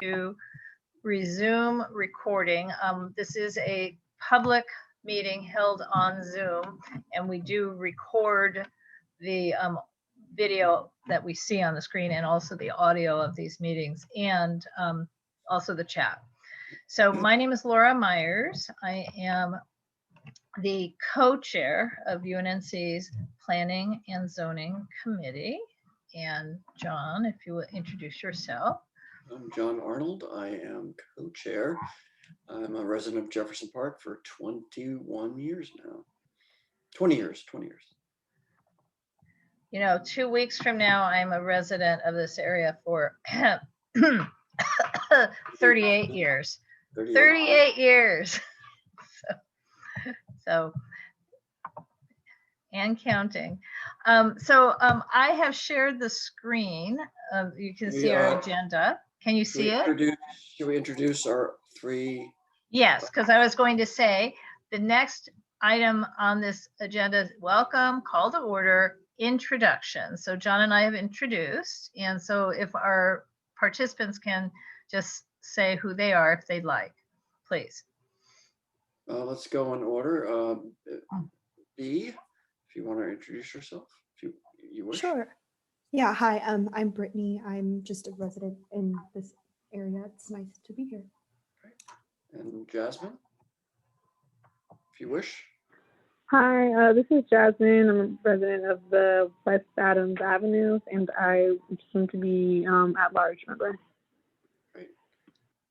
to resume recording. This is a public meeting held on Zoom, and we do record the video that we see on the screen and also the audio of these meetings and also the chat. So my name is Laura Myers. I am the co-chair of UNNC's Planning and Zoning Committee. And John, if you will introduce yourself. I'm John Arnold. I am co-chair. I'm a resident of Jefferson Park for 21 years now. 20 years. You know, 2 weeks from now, I'm a resident of this area for 38 years. 38 years. So, and counting. I have shared the screen. You can see our agenda. Can you see it? Should we introduce our three? Yes, because I was going to say the next item on this agenda is welcome, call to order, introduction. So John and I have introduced, and so if our participants can just say who they are if they'd like, please. Let's go in order. B, if you want to introduce yourself, if you wish. Sure. Yeah, hi, I'm Brittany. I'm just a resident in this area. It's nice to be here. And Jasmine, if you wish. Hi, this is Jasmine. I'm a resident of the West Adams Avenue, and I seem to be at-large member. Great.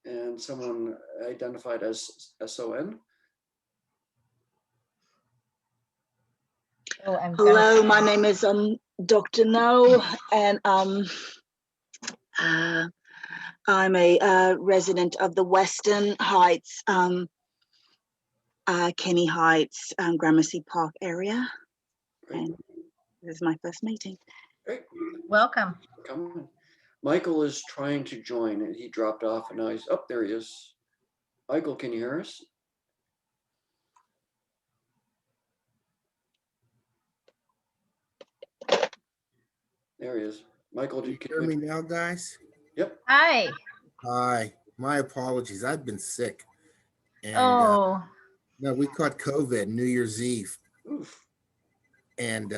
And someone identified as SON. Oh, hello, my name is Dr. No, and I'm a resident of the Western Heights, Kenny Heights, Gramercy Park area. Great. And this is my first meeting. Great. Welcome. Come on. Michael is trying to join and he dropped off and now he's up. There he is. Michael, can you hear us? There he is. Michael, can you hear me now, guys? Yep. Hi. Hi. My apologies. I've been sick. And, no, we caught COVID New Year's Eve. Oof. And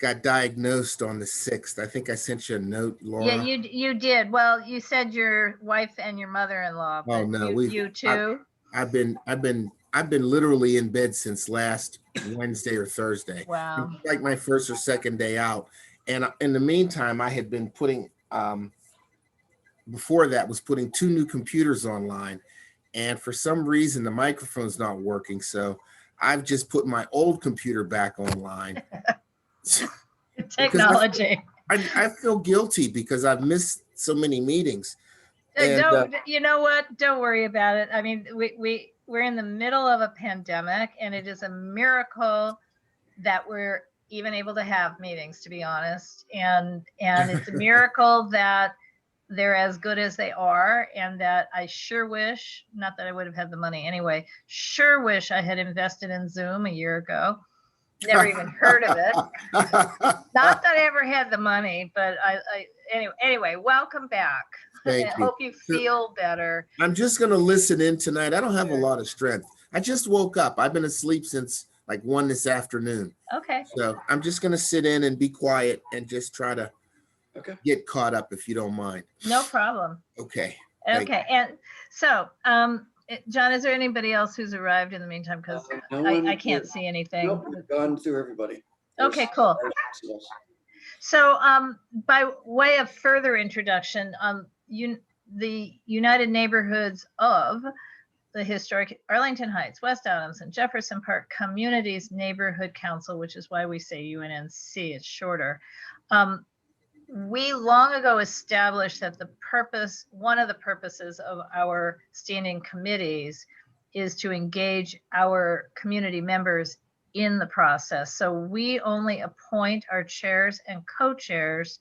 got diagnosed on the 6th. I think I sent you a note, Laura. Yeah, you did. Well, you said your wife and your mother-in-law. Oh no, you too. I've been literally in bed since last Wednesday or Thursday. Wow. It's like my first or second day out. And in the meantime, I had been putting, before that was putting 2 new computers online. And for some reason, the microphone's not working. So I've just put my old computer back online. Technology. I feel guilty because I've missed so many meetings. And, you know what? Don't worry about it. I mean, we're in the middle of a pandemic, and it is a miracle that we're even able to have meetings, to be honest. And it's a miracle that they're as good as they are, and that I sure wish, not that I would have had the money anyway, sure wish I had invested in Zoom a year ago. Never even heard of it. Not that I ever had the money, but anyway, welcome back. Thank you. Hope you feel better. I'm just going to listen in tonight. I don't have a lot of strength. I just woke up. I've been asleep since like 1 this afternoon. Okay. So I'm just going to sit in and be quiet and just try to get caught up, if you don't mind. No problem. Okay. Okay. And so, John, is there anybody else who's arrived in the meantime? Because I can't see anything. Nope, we've gone through everybody. Okay, cool. So by way of further introduction, the United Neighborhoods of the historic Arlington Heights, West Adams, and Jefferson Park Communities Neighborhood Council, which is why we say UNNC, it's shorter. We long ago established that one of the purposes of our standing committees is to engage our community members in the process. So we only appoint our chairs and co-chairs,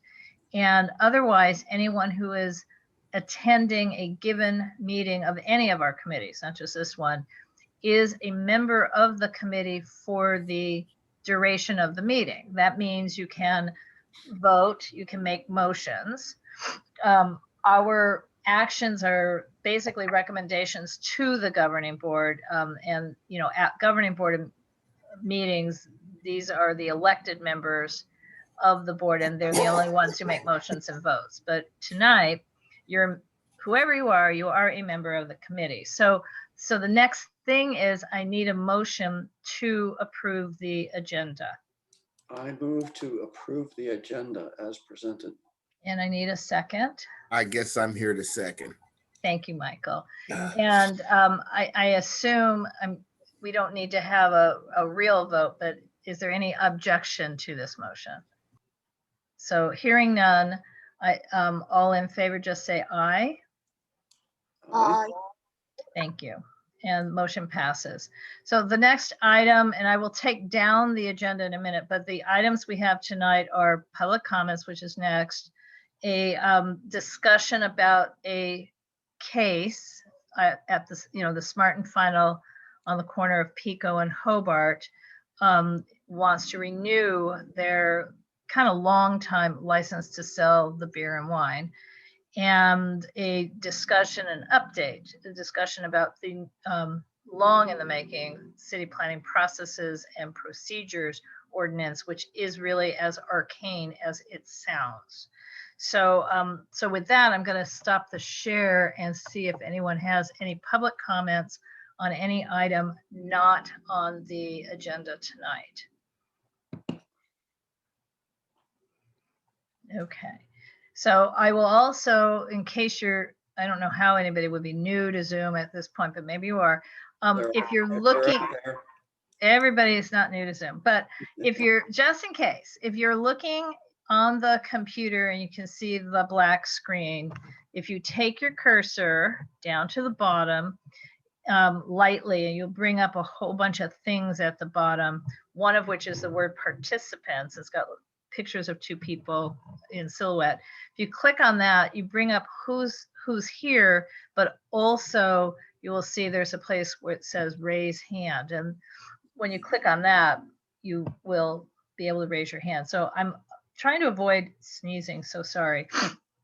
and otherwise anyone who is attending a given meeting of any of our committees, not just this one, is a member of the committee for the duration of the meeting. That means you can vote, you can make motions. Our actions are basically recommendations to the governing board. And, you know, at governing board meetings, these are the elected members of the board, and they're the only ones who make motions and votes. But tonight, whoever you are a member of the committee. So the next thing is I need a motion to approve the agenda. I move to approve the agenda as presented. And I need a second. I guess I'm here to second. Thank you, Michael. And I assume we don't need to have a real vote, but is there any objection to this motion? So hearing none, all in favor, just say aye. Aye. Thank you. And motion passes. So the next item, and I will take down the agenda in a minute, but the items we have tonight are public comments, which is next, a discussion about a case at the, you know, the Smart and Final on the corner of Pico and Hobart wants to renew their kind of long time license to sell the beer and wine, and a discussion and update, a discussion about the long in the making city planning processes and procedures ordinance, which is really as arcane as it sounds. So, so with that, I'm going to stop the share and see if anyone has any public comments on any item not on the agenda tonight. Okay, so I will also, in case I don't know how anybody would be new to Zoom at this point, but maybe you are. If you're looking, everybody is not new to Zoom, but if you're, just in case, if you're looking on the computer and you can see the black screen, if you take your cursor down to the bottom lightly, and you'll bring up a whole bunch of things at the bottom, one of which is the word participants. It's got pictures of two people in silhouette. If you click on that, you bring up who's here, but also you will see there's a place where it says raise hand. And when you click on that, you will be able to raise your hand. So I'm trying to avoid sneezing, so sorry.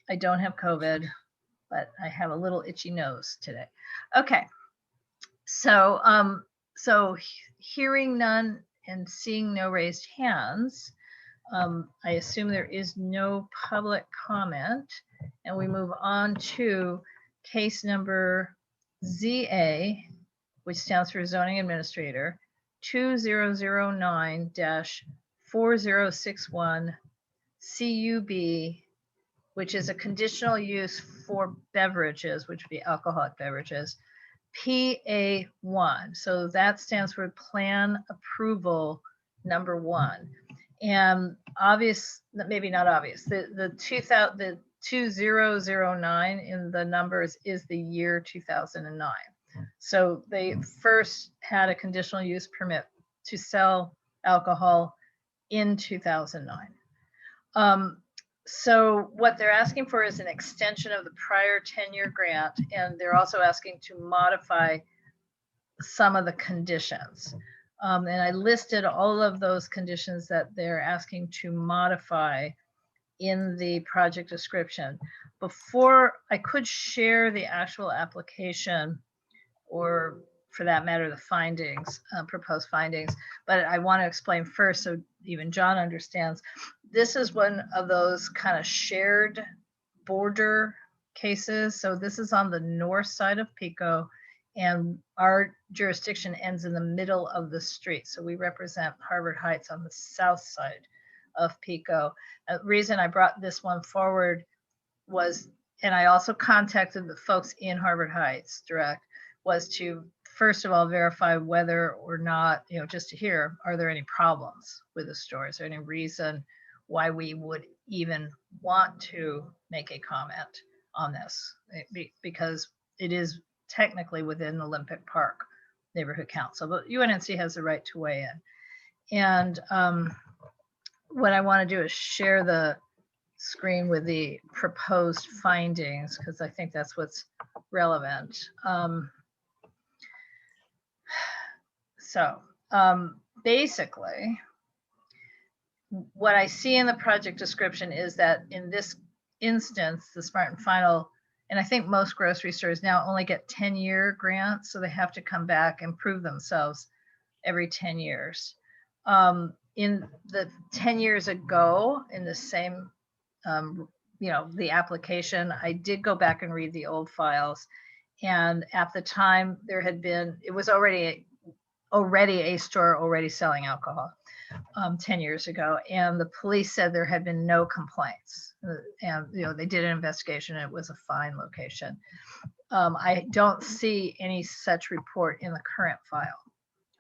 I don't have COVID, but I have a little itchy nose today. Okay, so hearing none and seeing no raised hands, I assume there is no public comment, and we move on to case number ZA, which stands for Zoning Administrator, 2009-4061 CUB, which is a conditional use for beverages, which would be alcoholic beverages, PA1. So that stands for Plan Approval Number 1. And obvious, maybe not obvious, the 2009 in the numbers is the year 2009. So they first had a conditional use permit to sell alcohol in 2009. So what they're asking for is an extension of the prior 10-year grant, and they're also asking to modify some of the conditions. And I listed all of those conditions that they're asking to modify in the project description. Before I could share the actual application, or for that matter, the findings, proposed findings, but I want to explain first so even John understands. This is one of those kind of shared border cases. So this is on the north side of Pico, and our jurisdiction ends in the middle of the street. So we represent Harvard Heights on the south side of Pico. The reason I brought this one forward was, and I also contacted the folks in Harvard Heights direct, was to first of all verify whether or not, you know, just to hear, are there any problems with the store? Is there any reason why we would even want to make a comment on this? Because it is technically within Olympic Park Neighborhood Council, but UNNC has the right to weigh in. And what I want to do is share the screen with the proposed findings, because I think that's what's relevant. Basically, what I see in the project description is that in this instance, the Smart and Final And I think most grocery stores now only get 10-year grants, so they have to come back and prove themselves every 10 years. In the 10 years ago, in the same, the application, I did go back and read the old files. And at the time there had been, it was already a store already selling alcohol 10 years ago. And the police said there had been no complaints. And, they did an investigation. And it was a fine location. I don't see any such report in the current file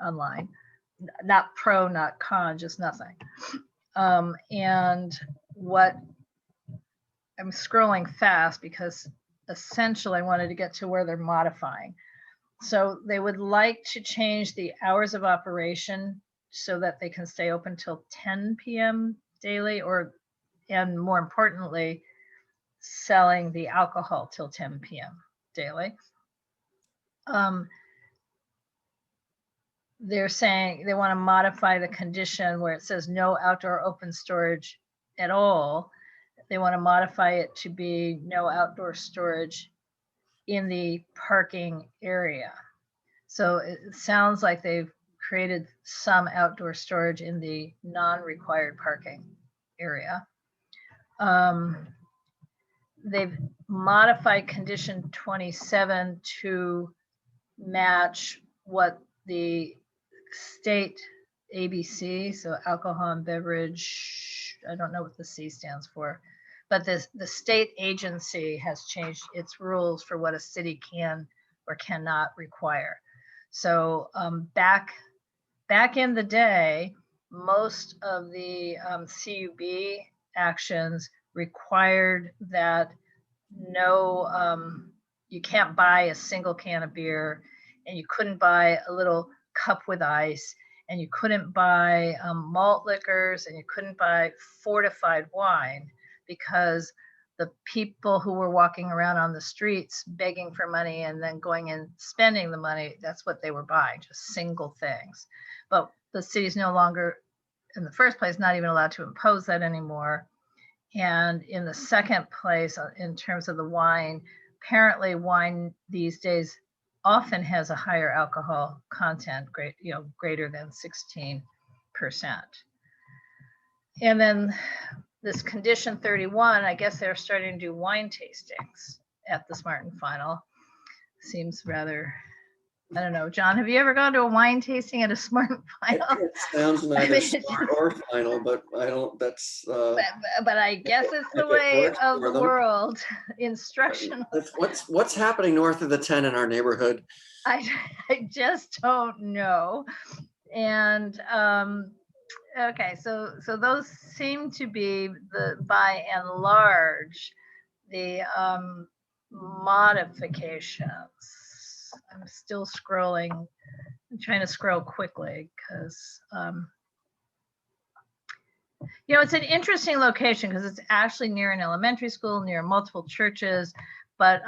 online. Not pro, not con, just nothing. And what I'm scrolling fast because essentially I wanted to get to where they're modifying. So they would like to change the hours of operation so that they can stay open till 10 p.m. daily, and more importantly, selling the alcohol till 10 p.m. daily. They're saying they want to modify the condition where it says no outdoor open storage at all. They want to modify it to be no outdoor storage in the parking area. So it sounds like they've created some outdoor storage in the non-required parking area. They've modified condition 27 to match what the state ABC, so alcohol and beverage, I don't know what the C stands for, but the state agency has changed its rules for what a city can or cannot require. So back in the day, most of the CUB actions required that you can't buy a single can of beer, and you couldn't buy a little cup with ice, and you couldn't buy malt liquors, and you couldn't buy fortified wine, because the people who were walking around on the streets begging for money and then going and spending the money, that's what they were buying, just single things. But the city's no longer, in the first place, not even allowed to impose that anymore. And in the second place, in terms of the wine, apparently wine these days often has a higher alcohol content, greater than 16%. And then this condition 31, I guess they're starting to do wine tastings at the Smart and Final. Seems rather, I don't know. John, have you ever gone to a wine tasting at a Smart and Final? It sounds neither smart or final, but I don't, that's. But I guess it's the way of the world. Instructional. What's happening north of the 10 in our neighborhood? I just don't know. And okay, so those seem to be by and large the modifications. I'm still scrolling. I'm trying to scroll quickly because it's an interesting location because it's actually near an elementary school, near multiple churches. But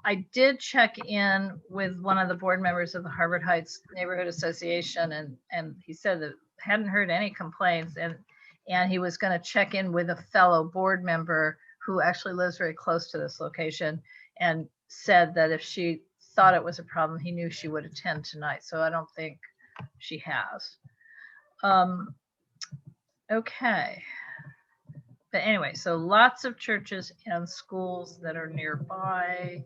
I did check in with one of the board members of the Harvard Heights Neighborhood Association, and he said that hadn't heard any complaints, and he was going to check in with a fellow board member who actually lives very close to this location, and said that if she thought it was a problem, he knew she would attend tonight. So I don't think she has. Okay. But anyway, so lots of churches and schools that are nearby.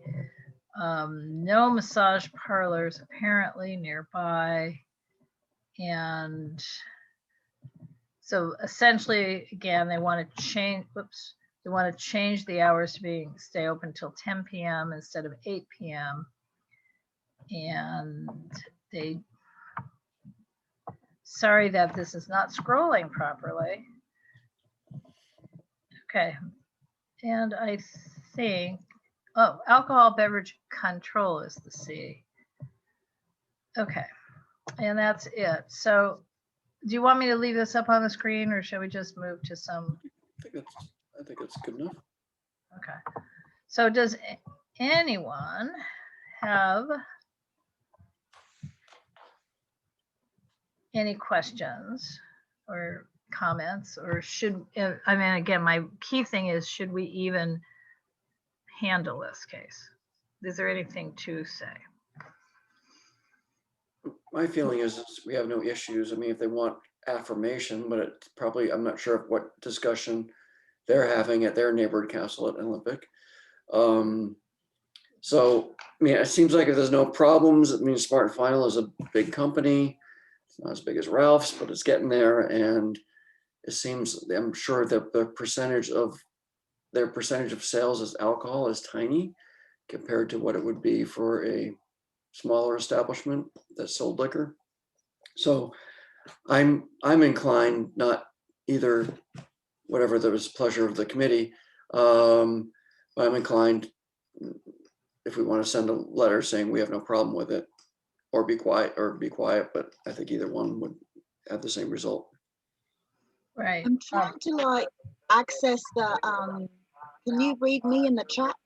No massage parlors apparently nearby. And so essentially, again, they want to change, they want to change the hours to stay open until 10 p.m. instead of 8 p.m. And sorry that this is not scrolling properly. Okay, and I think, alcohol beverage control is the C. Okay, and that's it. So do you want me to leave this up on the screen, or shall we just move to some? I think it's good enough. Okay, so does anyone have any questions or comments, or again, my key thing is, should we even handle this case? Is there anything to say? My feeling is we have no issues. I mean, if they want affirmation, but it's probably, I'm not sure of what discussion they're having at their neighborhood council at Olympic. So, I mean, it seems like if there's no problems, it means Smart and Final is a big company. It's not as big as Ralph's, but it's getting there. And it seems, I'm sure that the percentage of their percentage of sales as alcohol is tiny compared to what it would be for a smaller establishment that sold liquor. So I'm inclined, not either whatever the pleasure of the committee, but I'm inclined, if we want to send a letter saying we have no problem with it, or be quiet, but I think either one would have the same result. Right. I'm trying to like access the, can you read me in the chat?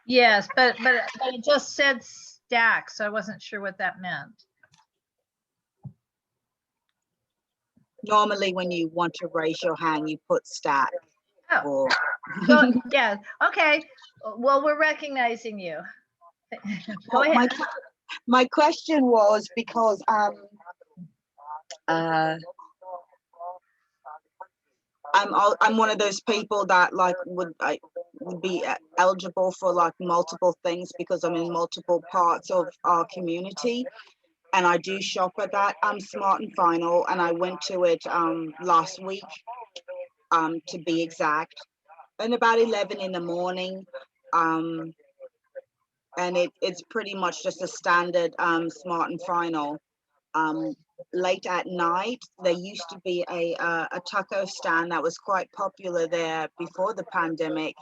Yes, but it just said stack, so I wasn't sure what that meant. Normally when you want to raise your hand, you put stack. Oh, Or so, yeah, okay. Well, we're recognizing you. Go Well, ahead. my question was because I'm one of those people that like would be eligible for like multiple things because I'm in multiple parts of our community, and I do shop at that Smart and Final, and I went to it last week to be exact, and about 11 in the morning, and it's pretty much just a standard Smart and Final. Late at night, there used to be a taco stand that was quite popular there before the pandemic,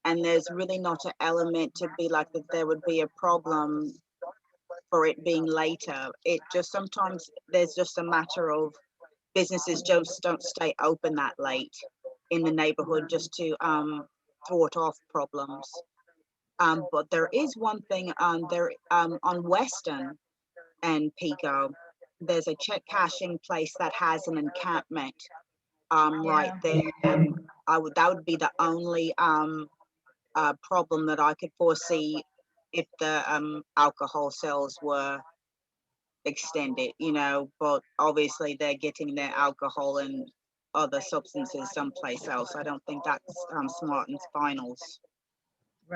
and there's really not an element to be like that there would be a problem for it being later. It just sometimes there's just a matter of businesses just don't stay open that late in the neighborhood just to thwart off problems. But there is one thing on Western and Pico, there's a check cashing place that has an encampment right there, and that would be the only problem that I could foresee if the alcohol sales were extended, you know, but obviously they're getting their alcohol and other substances someplace else. I don't think that's Smart and Final's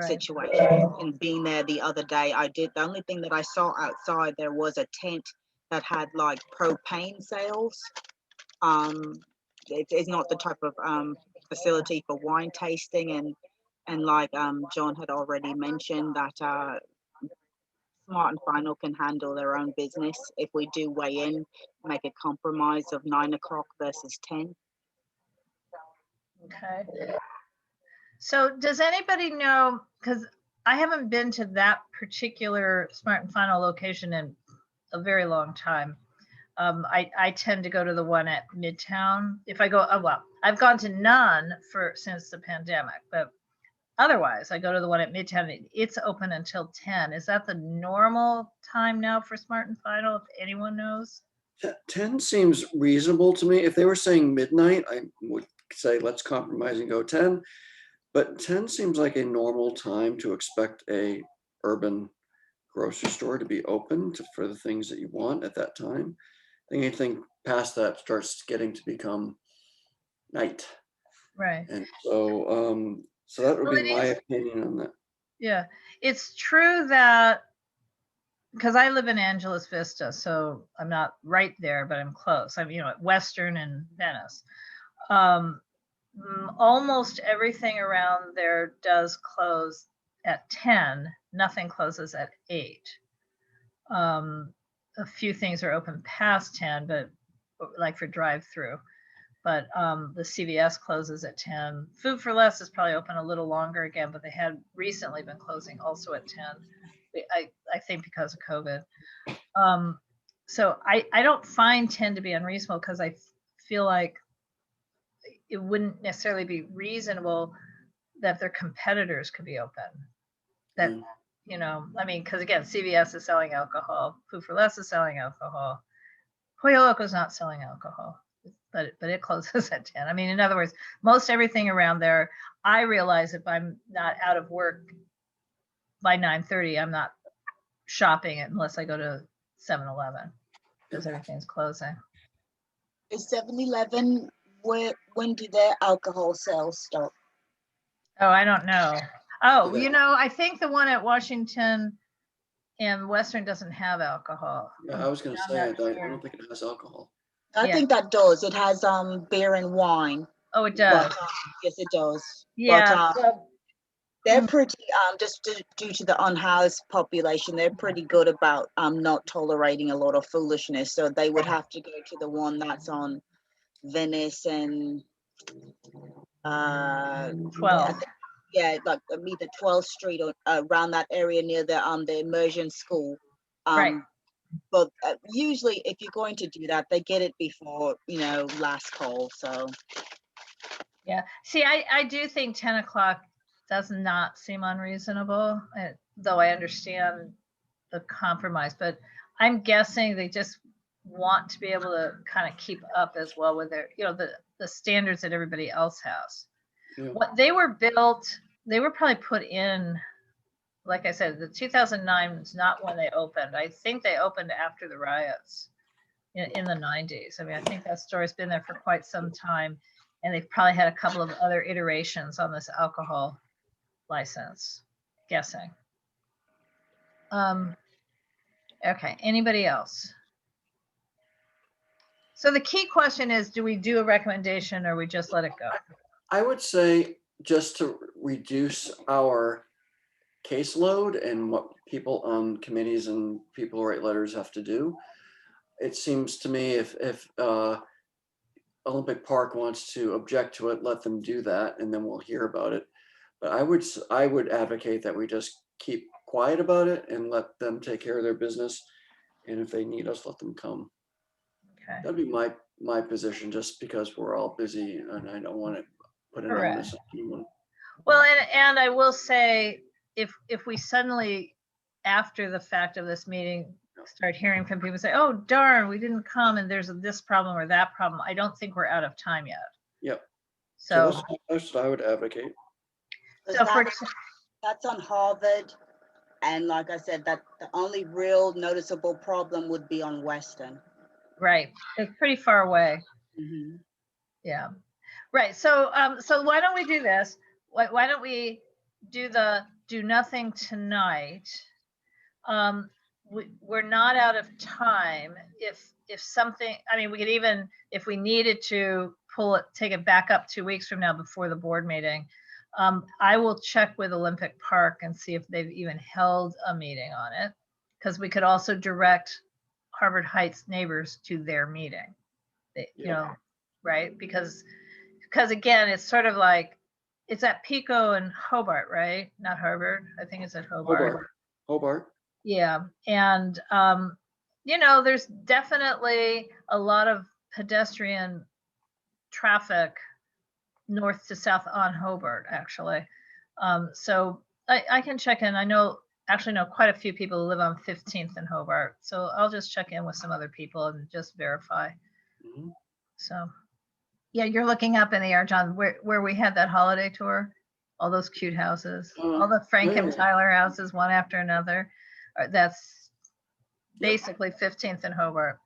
situation. And being there the other day, the only thing that I saw outside there was a tent that had like propane sales. It's not the type of facility for wine tasting, and like John had already mentioned that Smart and Final can handle their own business if we do weigh in, make a compromise of 9 o'clock versus 10. Okay. So does anybody know, because I haven't been to that particular Smart and Final location in a very long time. I tend to go to the one at Midtown. If I go, well, I've gone to none since the pandemic, but otherwise I go to the one at Midtown. It's open until 10. Is that the normal time now for Smart and Final, if anyone knows? 10 seems reasonable to me. If they were saying midnight, I would say let's compromise and go 10. But 10 seems like a normal time to expect a urban grocery store to be open for the things that you want at that time. I think anything past that starts getting to become night. Right. And so, so that would be my opinion on that. Yeah, it's true that, because I live in Angeles Vista, so I'm not right there, but I'm close. I'm, at Western and Venice. Almost everything around there does close at 10. Nothing closes at 8. A few things are open past 10, but like for drive-through. But the CVS closes at 10. Food for Less is probably open a little longer again, but they had recently been closing also at 10. I think because of COVID. So I don't find 10 to be unreasonable, because I feel like it wouldn't necessarily be reasonable that their competitors could be open. That, I mean, because again, CVS is selling alcohol, Food for Less is selling alcohol, Pollo Loco is not selling alcohol. but it closes at 10. I mean, in other words, most everything around there, I realize if I'm not out of work by 9:30, I'm not shopping unless I go to 7-Eleven because everything's closing. Is 7-Eleven, when do their alcohol sales stop? Oh, I don't know. Oh, Yeah. I think the one at Washington and Western doesn't have alcohol. Yeah, I was gonna I'm say, I not sure. don't think it has alcohol. I think that does. It has beer and wine. Oh, it does. But, yes, it does. Yeah. But they're pretty just due to the unhoused population, they're pretty good about not tolerating a lot of foolishness. So they would have to go to the one that's on Venice and 12. yeah, like either 12th Street or around that area near the immersion school. Right. But usually, if you're going to do that, they get it before last call. So Yeah. See, I do think 10 o'clock does not seem unreasonable, though I understand the compromise. But I'm guessing they just want to be able to kind of keep up as well with their, the standards that everybody else has. Yeah. What they were built, they were probably put in, like I said, the 2009 was not when they opened. I think they opened after the riots in the 90s. I mean, I think that store's been there for quite some time, and they've probably had a couple of other iterations on this alcohol license, guessing. Okay, anybody else? So the key question is, do we do a recommendation or we just let it go? I would say just to reduce our caseload and what people on committees and people who write letters have to do. It seems to me if Olympic Park wants to object to it, let them do that, and then we'll hear about it. But I would advocate that we just keep quiet about it and let them take care of their business. And if they need us, let them come. Okay. That'd be my position, just because we're all busy and I don't want to put an onus on anyone. Well, and I will say, if we suddenly, after the fact of this meeting, start hearing from people say, oh, darn, we didn't come and there's this problem or that problem, I don't think we're out of time yet. Yep. So that's what I would advocate. So that's on Harvard. And like I said, that the only real noticeable problem would be on Western. Right. It's pretty far away. Mm-hmm. Yeah. Right. So why don't we do this? Why don't we do nothing tonight? We're not out of time. If something, I mean, we could even, if we needed to take it back up 2 weeks from now before the board meeting, I will check with Olympic Park and see if they've even held a meeting on it, because we could also direct Harvard Heights neighbors to their meeting. Right? Because again, it's sort of like, it's at Pico and Hobart, right? Not Harvard. I think it's at Hobart. Hobart. Yeah. And, there's definitely a lot of pedestrian traffic north to south on Hobart, actually. So I can check in. I know quite a few people who live on 15th and Hobart. So I'll just check in with some other people and just verify. Mm-hmm. So, yeah, you're looking up in the air, John, where we had that holiday tour, all those cute houses, all the Frank and Tyler houses, one after another. That's basically 15th and Hobart.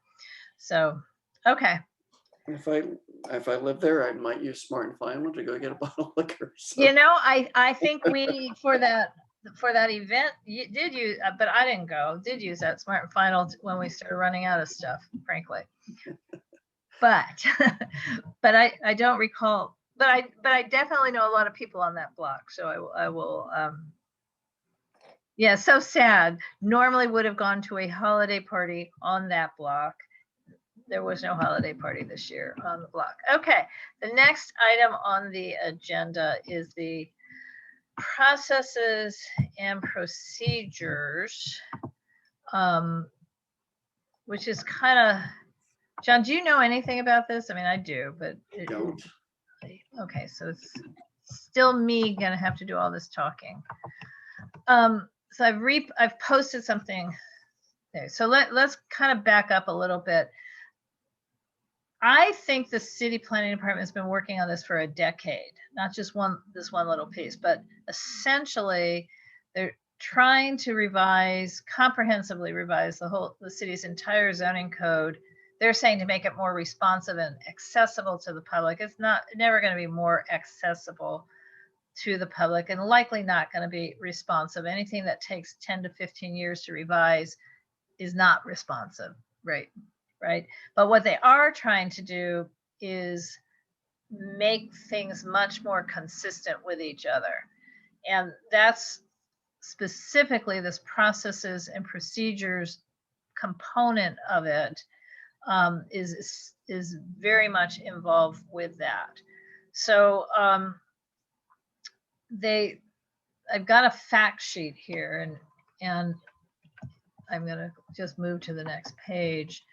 So, okay. If I live there, I might use Smart and Final to go get a bottle of liquor. So. I think we for that event you did use, but I didn't go. Did use that Smart and Final when we started running out of stuff, frankly. But I don't recall. But I definitely know a lot of people on that block, so I will. Yeah, so sad. Normally would have gone to a holiday party on that block. There was no holiday party this year on the block. Okay, the next item on the agenda is the processes and procedures, which is kind of, John, do you know anything about this? I mean, I do, but Don't. Okay, so it's still me gonna have to do all this talking. So I've posted something there. So let's kind of back up a little bit. I think the city planning department has been working on this for a decade, not just this one little piece, but essentially they're trying to comprehensively revise the city's entire zoning code. They're saying to make it more responsive and accessible to the public. It's never going to be more accessible to the public, and likely not going to be responsive. Anything that takes 10 to 15 years to revise is not responsive, right? But what they are trying to do is make things much more consistent with each other. And that's specifically this processes and procedures component of it is very much involved with that. So I've got a fact sheet here, and I'm going to just move to the next page.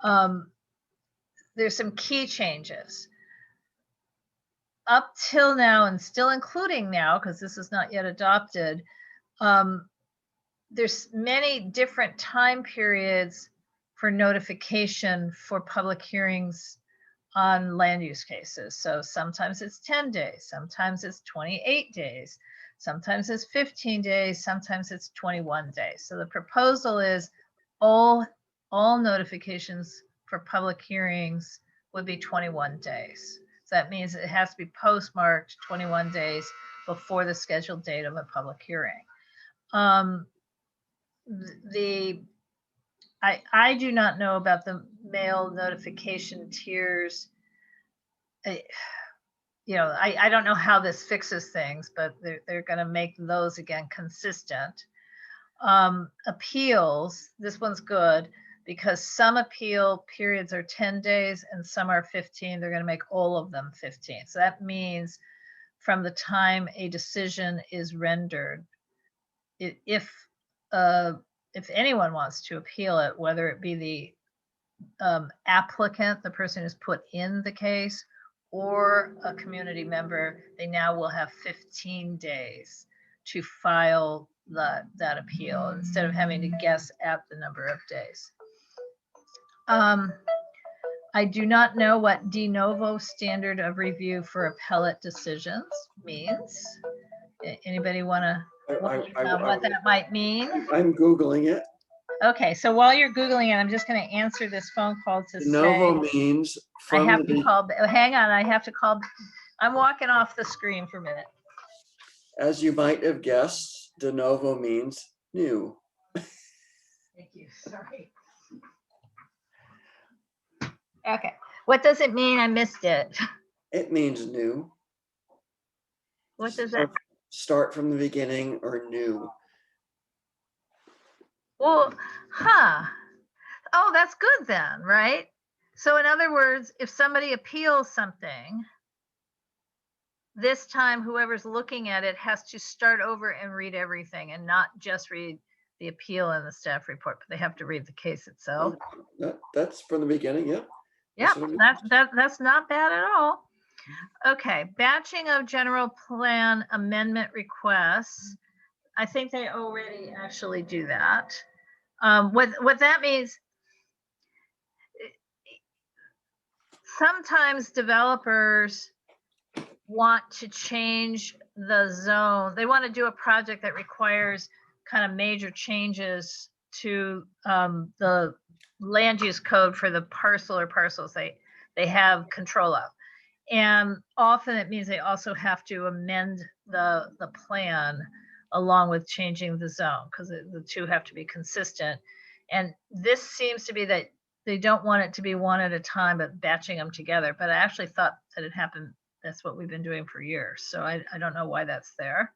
There's some key changes. Up till now, and still including now, because this is not yet adopted, there's many different time periods for notification for public hearings on land use cases. So sometimes it's 10 days, sometimes it's 28 days, sometimes it's 15 days, sometimes it's 21 days. So the proposal is all notifications for public hearings would be 21 days. So that means it has to be postmarked 21 days before the scheduled date of a public hearing. I do not know about the mail notification tiers. I don't know how this fixes things, but they're going to make those again consistent. Appeals, this one's good because some appeal periods are 10 days and some are 15. They're going to make all of them 15. So that means from the time a decision is rendered, if anyone wants to appeal it, whether it be the applicant, the person who's put in the case, or a community member, they now will have 15 days to file that appeal instead of having to guess at the number of days. I do not know what de novo standard of review for appellate decisions means. Anybody want to what that might mean? I'm Googling it. Okay, so while you're Googling it, I'm just going to answer this phone call to De novo say means I have to call. Hang on, I have to call. I'm walking off the screen for a minute. As you might have guessed, de novo means new. Thank you. Sorry. Okay, what does it mean? I missed it. It means new. What does that? Start from the beginning or new. Well, oh, that's good then, right? So in other words, if somebody appeals something, this time whoever's looking at it has to start over and read everything and not just read the appeal and the staff report, but they have to read the case itself. That's from the beginning, yeah. Yeah, that's not bad at all. Okay, batching of general plan amendment requests. I think they already actually do that. What that means, sometimes developers want to change the zone. They want to do a project that requires kind of major changes to the land use code for the parcel or parcels they have control of. And often it means they also have to amend the plan along with changing the zone, because the two have to be consistent. And this seems to be that they don't want it to be one at a time, but batching them together. But I actually thought that it happened. That's what we've been doing for years. So I don't know why that's there.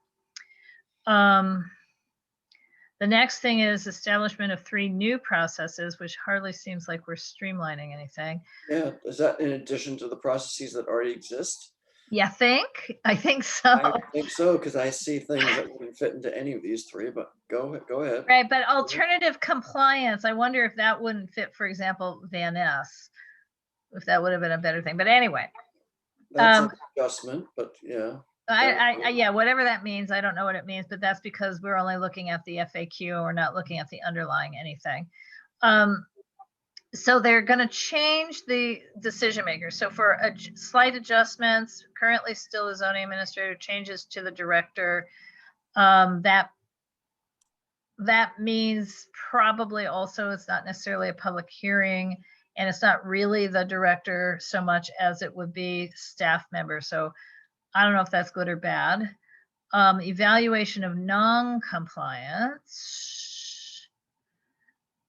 The next thing is establishment of 3 new processes, which hardly seems like we're streamlining anything. Yeah, is that in addition to the processes that already exist? Yeah, I think so. I think so, because I see things that wouldn't fit into any of these 3, but go ahead. Right, but alternative compliance, I wonder if that wouldn't fit, for example, Van Ness, if that would have been a better thing. But anyway. That's an adjustment, but yeah. Yeah, whatever that means, I don't know what it means, but that's because we're only looking at the FAQ and we're not looking at the underlying anything. So they're going to change the decision maker. So for slight adjustments, currently still the zoning administrator, changes to the director. That means probably also it's not necessarily a public hearing, and it's not really the director so much as it would be staff members. So I don't know if that's good or bad. Evaluation of non-compliance.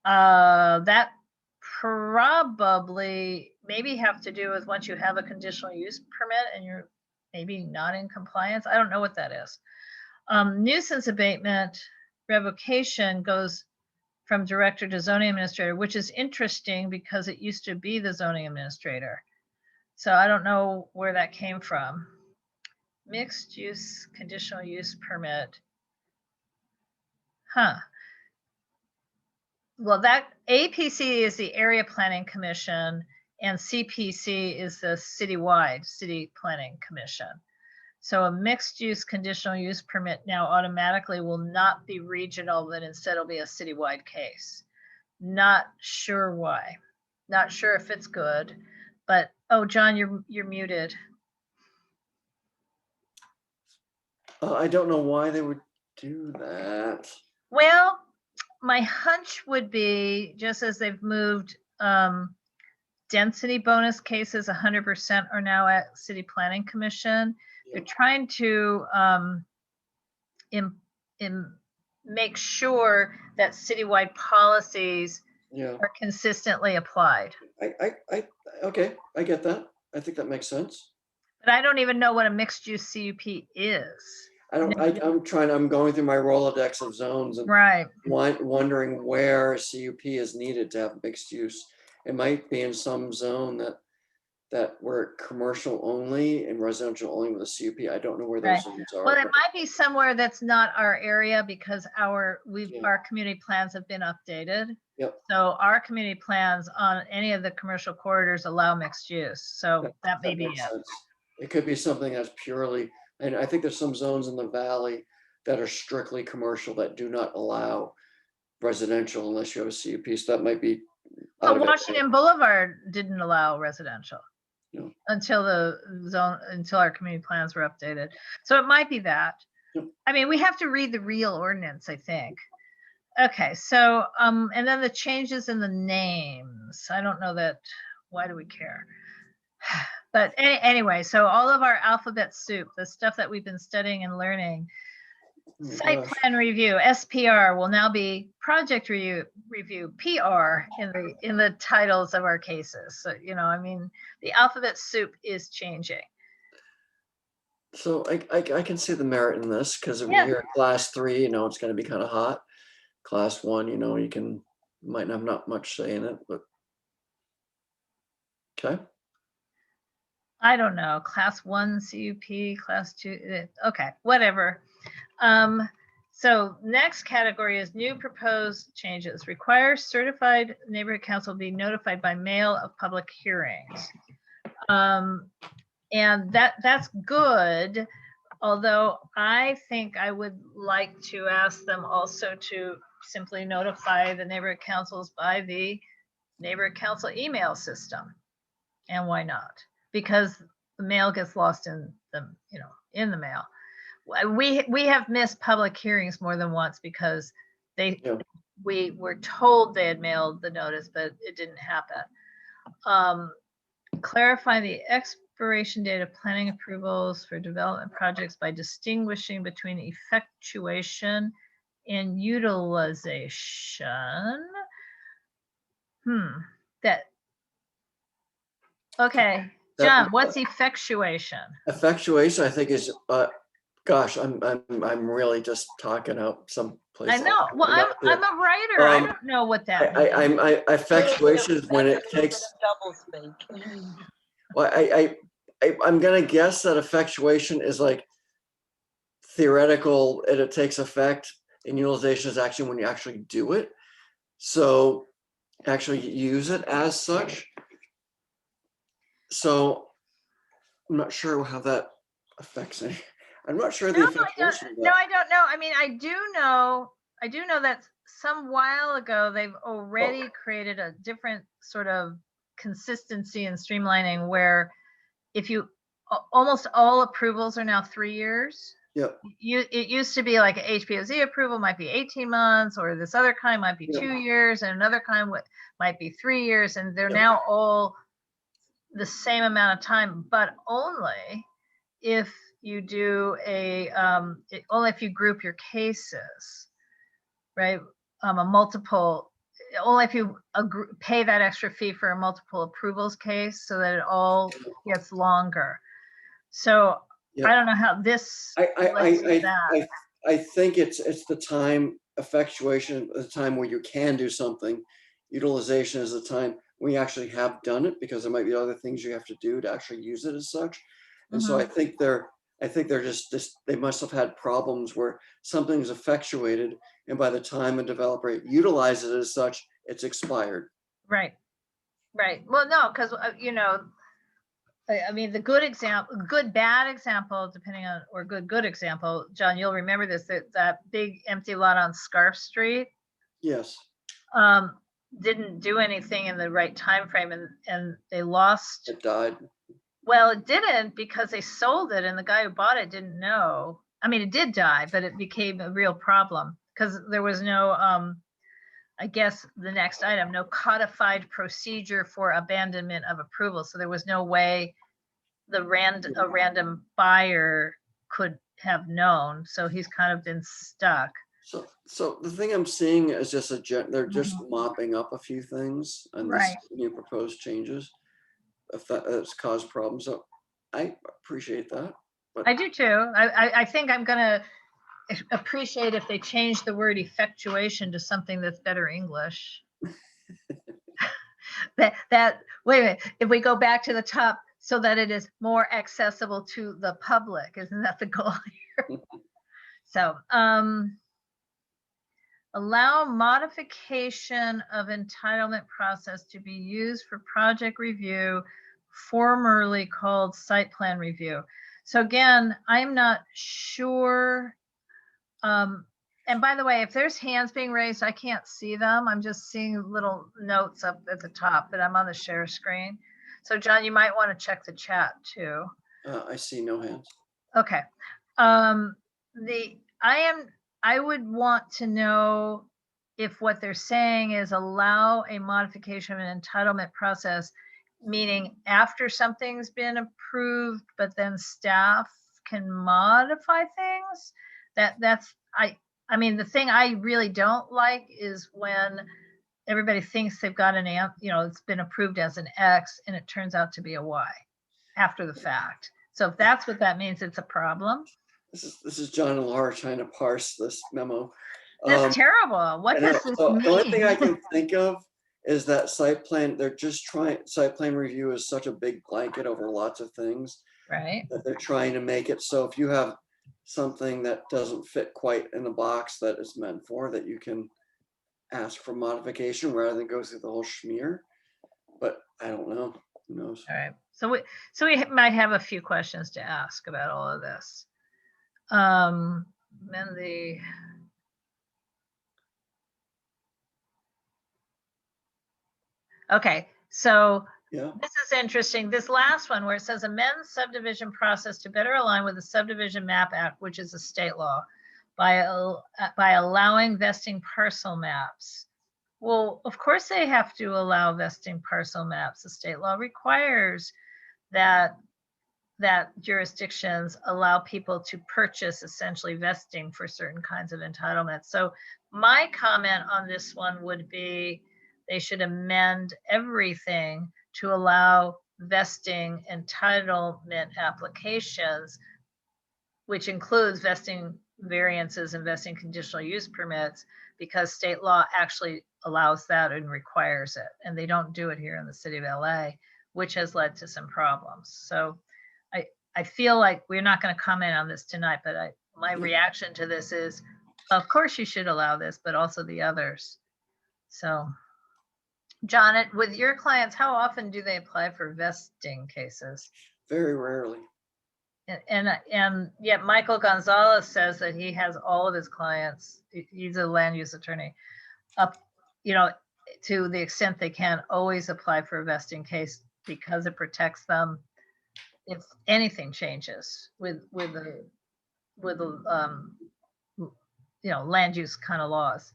That probably maybe have to do with once you have a conditional use permit and you're maybe not in compliance. I don't know what that is. Nuisance abatement revocation goes from director to zoning administrator, which is interesting because it used to be the zoning administrator. So I don't know where that came from. Mixed use conditional use permit. Huh. Well, that APC is the Area Planning Commission and CPC is the citywide City Planning Commission. So a mixed use conditional use permit now automatically will not be regional, but instead it'll be a citywide case. Not sure why. Not sure if it's good, but oh, John, you're muted. I don't know why they would do that. Well, my hunch would be just as they've moved density bonus cases, 100% are now at City Planning Commission. They're trying to make sure that citywide policies are consistently applied. Okay, I get that. I think that makes sense. But I don't even know what a mixed use CUP is. I'm going through my Rolodex of zones and right. Wondering where a CUP is needed to have mixed use. It might be in some zone that we're commercial only and residential only with a CUP. I don't know where those zones are. Well, it might be somewhere that's not our area because our community plans have been updated. Yep. So our community plans on any of the commercial corridors allow mixed use. So that may be it. Sense. It could be something that's purely, and I think there's some zones in the valley that are strictly commercial that do not allow residential unless you have a CUP. So that might be. But Washington Boulevard didn't allow residential until our community plans were updated. So it might be that. I mean, we have to read the real ordinance, I think. Okay, so and then the changes in the names. I don't know that. Why do we care? But anyway, so all of our alphabet soup, the stuff that we've been studying and learning, site plan review, SPR will now be project review, PR in the titles of our cases. So, I mean, the alphabet soup is changing. So I can see the merit in this because if you're in class 3, it's going to be kind of hot. Class 1, you might have not much say in it, but okay. I don't know, class 1 CUP, class 2, okay, whatever. So next category is new proposed changes. Require certified neighborhood council be notified by mail of public hearings. And that's good, although I think I would like to ask them also to simply notify the neighborhood councils by the neighborhood council email system. And why not? Because the mail gets lost in the, in the mail. We have missed public hearings more than once because we were told they had mailed the notice, but it didn't happen. Clarify the expiration date of planning approvals for development projects by distinguishing between effectuation and utilization. Okay, John, what's effectuation? Effectuation, I think, is gosh, I'm really just talking out some place. I know. Well, I'm a writer. I don't know what that means. Effectuation is when it takes double speak. Well, I'm gonna guess that effectuation is like theoretical and it takes effect, and utilization is actually when you actually do it. So actually use it as such. So I'm not sure how that affects me. I'm not sure the effectuation. No, I don't know. I mean, I do know that some while ago, they've already created a different sort of consistency and streamlining where if you, almost all approvals are now 3 years. Yep. It used to be like a HPOZ approval might be 18 months, or this other kind might be Yep. 2 years, and another kind might be 3 years, and they're Yep. now all the same amount of time, but only if you do only if you group your cases, right? A multiple, only if you pay that extra fee for a multiple approvals case, so that it all gets longer. So Yep. I don't know how this relates to that. I think it's the time effectuation, the time where you can do something. Utilization is the time when you actually have done it, because there might be other things you have to do to actually use it as such. And so I think they're just they must have had problems where something's effectuated, and by the time a developer utilizes it as such, it's expired. Right. Well, no, because I mean, the good example, good bad example, depending on, or good example, John, you'll remember this, that big empty lot on Scarf Street. Yes. Didn't do anything in the right time frame, and they lost. It died. Well, it didn't, because they sold it, and the guy who bought it didn't know. I mean, it did die, but it became a real problem because there was no, I guess the next item, no codified procedure for abandonment of approval. So there was no way a random buyer could have known. So he's kind of been stuck. So the thing I'm seeing is just they're just mopping up a few things, and this new proposed changes, if that has caused problems. So I appreciate that. But I do too. I think I'm gonna appreciate if they change the word effectuation to something that's better English. that wait a minute, if we go back to the top, so that it is more accessible to the public, isn't that the goal here? So allow modification of entitlement process to be used for project review, formerly called site plan review. So again, I'm not sure. And by the way, if there's hands being raised, I can't see them. I'm just seeing little notes up at the top, but I'm on the share screen. So John, you might want to check the chat too. I see no hands. Okay. I would want to know if what they're saying is allow a modification of an entitlement process, meaning after something's been approved, but then staff can modify things. I mean, the thing I really don't like is when everybody thinks they've got it's been approved as an X and it turns out to be a Y after the fact. So if that's what that means, it's a problem. This is John and Laura trying to parse this memo. That's terrible. What does this mean? The only thing I can think of is that site plan review is such a big blanket over lots of things. Right. That they're trying to make it so if you have something that doesn't fit quite in the box that it's meant for, that you can ask for modification rather than go through the whole schmear. But I don't know. Who knows? All right. So we might have a few questions to ask about all of this. Okay, so yeah, this is interesting. This last one where it says amend subdivision process to better align with the Subdivision Map Act, which is a state law, by allowing vesting parcel maps. Well, of course they have to allow vesting parcel maps. The state law requires that jurisdictions allow people to purchase essentially vesting for certain kinds of entitlements. So my comment on this one would be they should amend everything to allow vesting entitlement applications, which includes vesting variances and vesting conditional use permits, because state law actually allows that and requires it. And they don't do it here in the city of LA, which has led to some problems. So I feel like we're not going to comment on this tonight, but my reaction to this is, of course you should allow this, but also the others. So John, with your clients, how often do they apply for vesting cases? Very rarely. And yet Michael Gonzalez says that he has all of his clients, he's a land use attorney, up, to the extent they can, always apply for a vesting case because it protects them if anything changes with the land use kind of laws.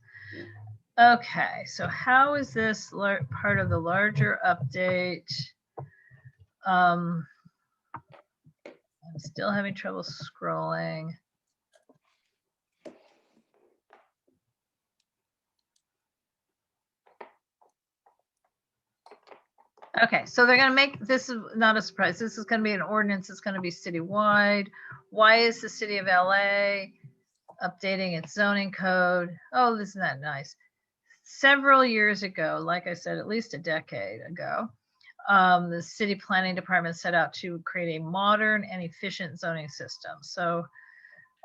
Okay, so how is this part of the larger update? I'm still having trouble scrolling. Okay, so they're going to make, this is not a surprise. This is going to be an ordinance. It's going to be citywide. Why is the city of LA updating its zoning code? Oh, isn't that nice? Several years ago, like I said, at least a decade ago, the city planning department set out to create a modern and efficient zoning system. So,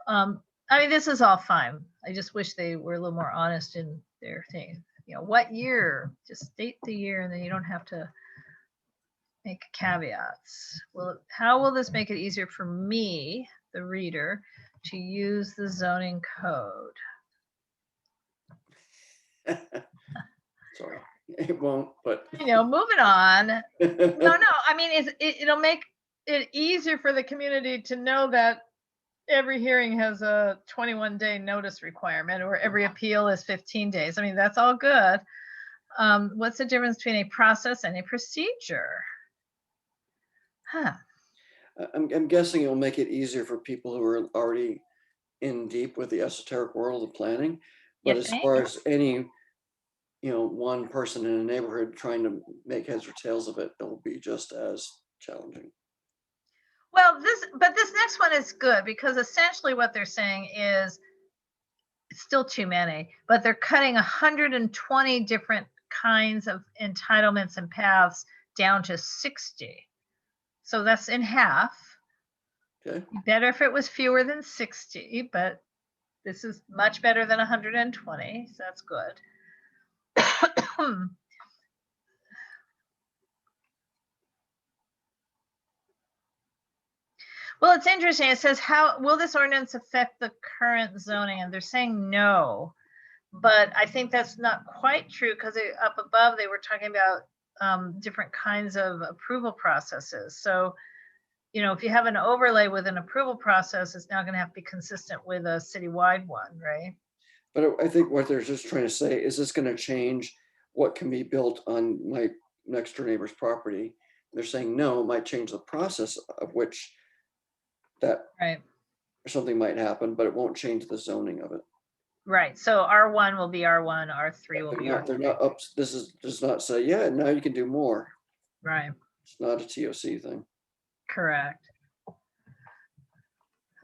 I mean, this is all fine. I just wish they were a little more honest in their thing. What year? Just state the year, and then you don't have to make caveats. Well, how will this make it easier for me, the reader, to use the zoning code? Sorry, it won't, but. Moving on. No, I mean, it'll make it easier for the community to know that every hearing has a 21-day notice requirement, or every appeal is 15 days. I mean, that's all good. What's the difference between a process and a procedure? Huh. I'm guessing it'll make it easier for people who are already in deep with the esoteric world of planning. But as far as any, one person in a neighborhood trying to make heads or tails of it, it'll be just as challenging. Well, this next one is good, because essentially what they're saying is it's still too many, but they're cutting 120 different kinds of entitlements and paths down to 60. So that's in half. Okay. Better if it was fewer than 60, but this is much better than 120, so that's good. Well, it's interesting. It says, how will this ordinance affect the current zoning? And they're saying no, but I think that's not quite true, because up above they were talking about different kinds of approval processes. So, if you have an overlay with an approval process, it's now going to have to be consistent with a citywide one, right? But I think what they're just trying to say is, this going to change what can be built on my next door neighbor's property? They're saying no, it might change the process of which that right, something might happen, but it won't change the zoning of it. Right. So R1 will be R1, R3 will be R3. They're not up. This does not say, yeah, now you can do more. Right. It's not a TOC thing. Correct.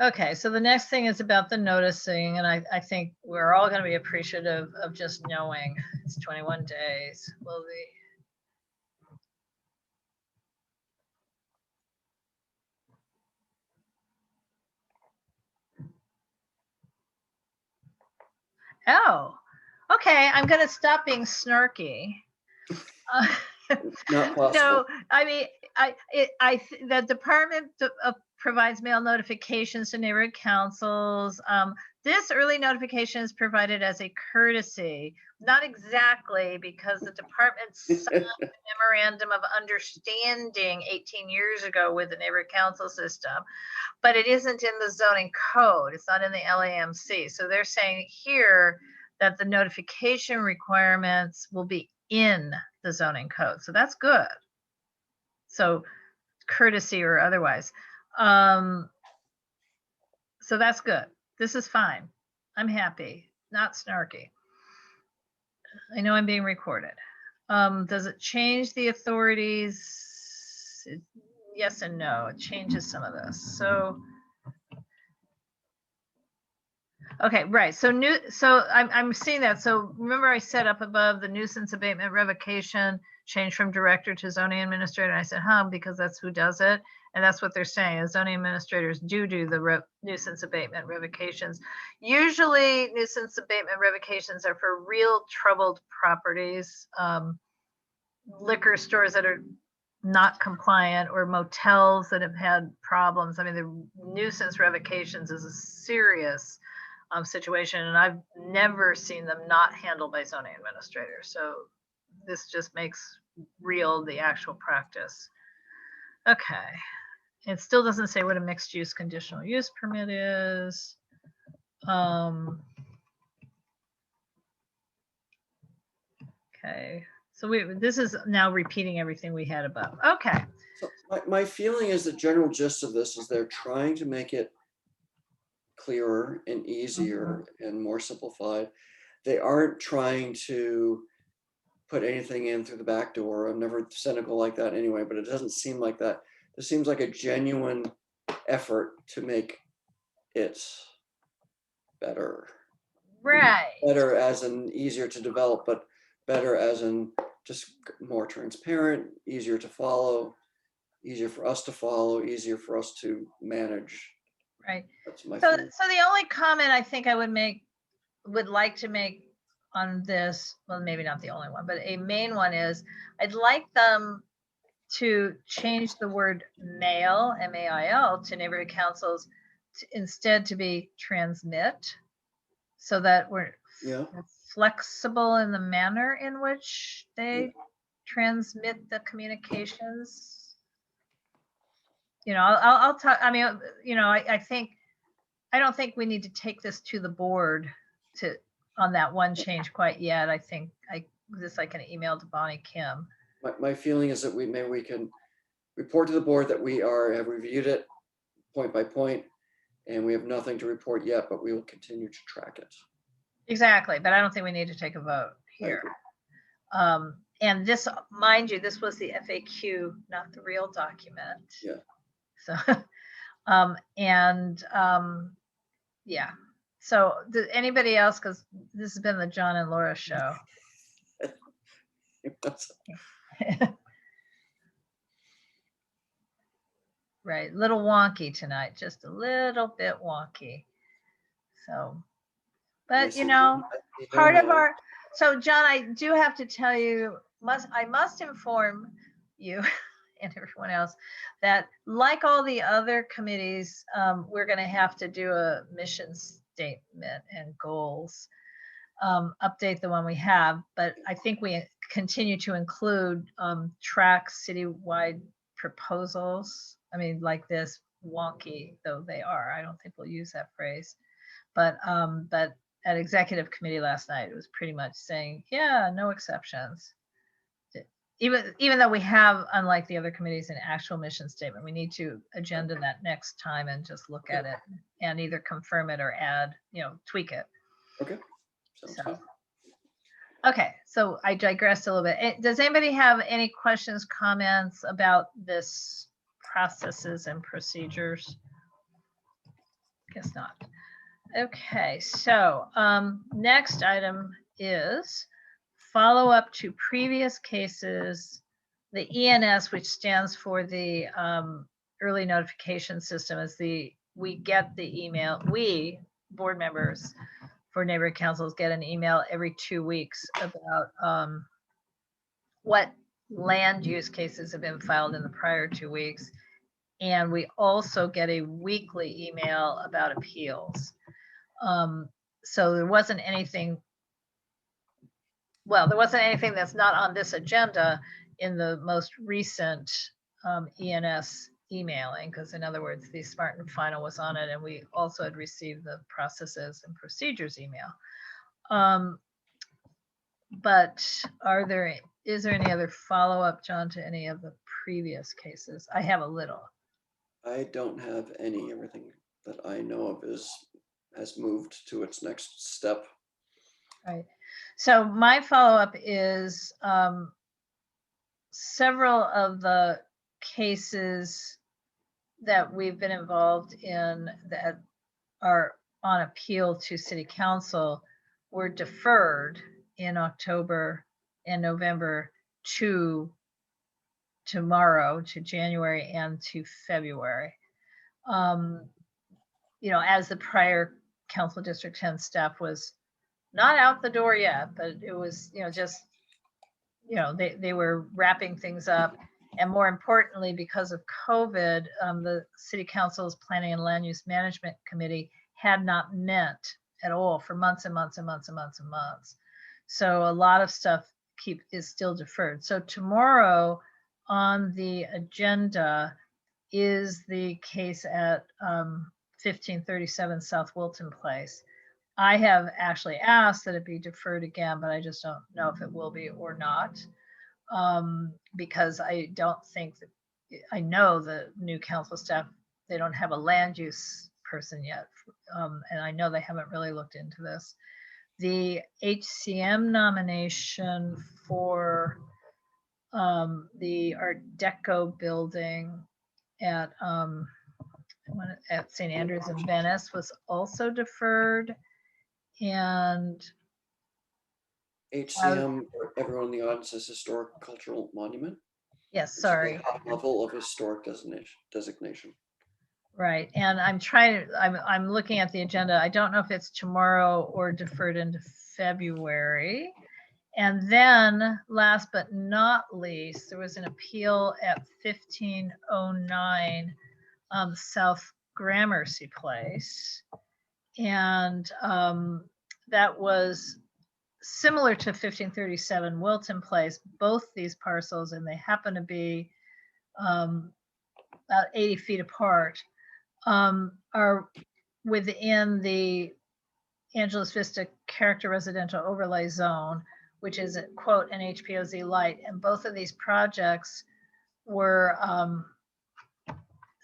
Okay, so the next thing is about the noticing, and I think we're all going to be appreciative of just knowing it's 21 days. Will Oh, okay. I'm going to stop being snarky. Not possible. No, I mean, the department provides mail notifications to neighborhood councils. This early notification is provided as a courtesy, not exactly, because the department signed a memorandum of understanding 18 years ago with the neighborhood council system, but it isn't in the zoning code. It's not in the LAMC. So they're saying here that the notification requirements will be in the zoning code. So that's good. So courtesy or otherwise. So that's good. This is fine. I'm happy, not snarky. I know I'm being recorded. Does it change the authorities? Yes and no. It changes some of this. So, okay, right. So I'm seeing that. So remember I said up above the nuisance abatement revocation changed from director to zoning administrator. And I said, because that's who does it. And that's what they're saying, is zoning administrators do the nuisance abatement revocations. Usually nuisance abatement revocations are for real troubled properties, liquor stores that are not compliant, or motels that have had problems. I mean, the nuisance revocations is a serious situation, and I've never seen them not handled by zoning administrators. So this just makes real the actual practice. Okay. It still doesn't say what a mixed use conditional use permit is. Okay. So this is now repeating everything we had above. Okay. So my feeling is the general gist of this is they're trying to make it clearer and easier and more simplified. They aren't trying to put anything in through the back door. I'm never cynical like that anyway, but it doesn't seem like that. This seems like a genuine effort to make it better. Right. Better as in easier to develop, but better as in just more transparent, easier to follow, easier for us to follow, easier for us to manage. Right. That's my So feeling. the only comment I think I would like to make on this, well, maybe not the only one, but a main one is I'd like them to change the word mail, M-A-I-L, to neighborhood councils instead to be transmit, so that we're flexible in the manner in which they transmit the communications. You know, I'll talk, I mean, you know, I don't think we need to take this to the board on that one change quite yet. I think I can email to Bonnie Kim. My feeling is that maybe we can report to the board that we have reviewed it point by point, and we have nothing to report yet, but we will continue to track it. Exactly, but I don't think we need to take a vote here. And this, mind you, this was the FAQ, not the real document. Yeah. So, yeah. So, does anybody else? Because this has been the John and Laura show. Right, little wonky tonight, just a little bit wonky. So, but you know, part of our, so John, I do have to tell you, I must inform you and everyone else that like all the other committees, we're going to have to do a mission statement and goals, update the one we have, but I think we continue to include track citywide proposals. I mean, like this, wonky though they are, I don't think we'll use that phrase, but at executive committee last night, it was pretty much saying, yeah, no exceptions. Even though we have, unlike the other committees, an actual mission statement, we need to agenda that next time and just look at it and either confirm it or add, you know, tweak it. Okay. So, okay, so I digressed a little bit. Does anybody have any questions, comments about this processes and procedures? Guess not. Okay, so next item is follow up to previous cases. The ENS, which stands for the early notification system, is we get the email, we board members for neighborhood councils get an email every 2 weeks about what land use cases have been filed in the prior 2 weeks. And we also get a weekly email about appeals. So there wasn't anything that's not on this agenda in the most recent ENS emailing, because in other words, the Smart and Final was on it, and we also had received the processes and procedures email. But is there any other follow-up, John, to any of the previous cases? I have a little. I don't have any. Everything that I know of has moved to its next step. Right. So my follow-up is several of the cases that we've been involved in that are on appeal to City Council were deferred in October and November to tomorrow, to January and to February. You know, as the prior Council District 10 staff was not out the door yet, but it was, you know, just, you know, they were wrapping things up, And more importantly, because of COVID, the City Council's Planning and Land Use Management Committee had not met at all for months and months and months and months and months. So a lot of stuff is still deferred. So tomorrow on the agenda is the case at 1537 South Wilton Place. I have actually asked that it be deferred again, but I just don't know if it will be or not. Because I don't think that, I know the new council staff, they don't have a land use person yet. And I know they haven't really looked into this. The HCM nomination for the Art Deco building at St. Andrews in Venice was also deferred. And HCM, everyone in the audience, is historic cultural monument. yes, which is sorry. the high level of historic designation. Right, and I'm looking at the agenda. I don't know if it's tomorrow or deferred into February. And then last but not least, there was an appeal at 1509 South Gramercy Place. And that was similar to 1537 Wilton Place, both these parcels, and they happen to be about 80 feet apart, are within the Angeles Vista Character Residential Overlay Zone, which is, quote, an HPOZ light. And both of these projects were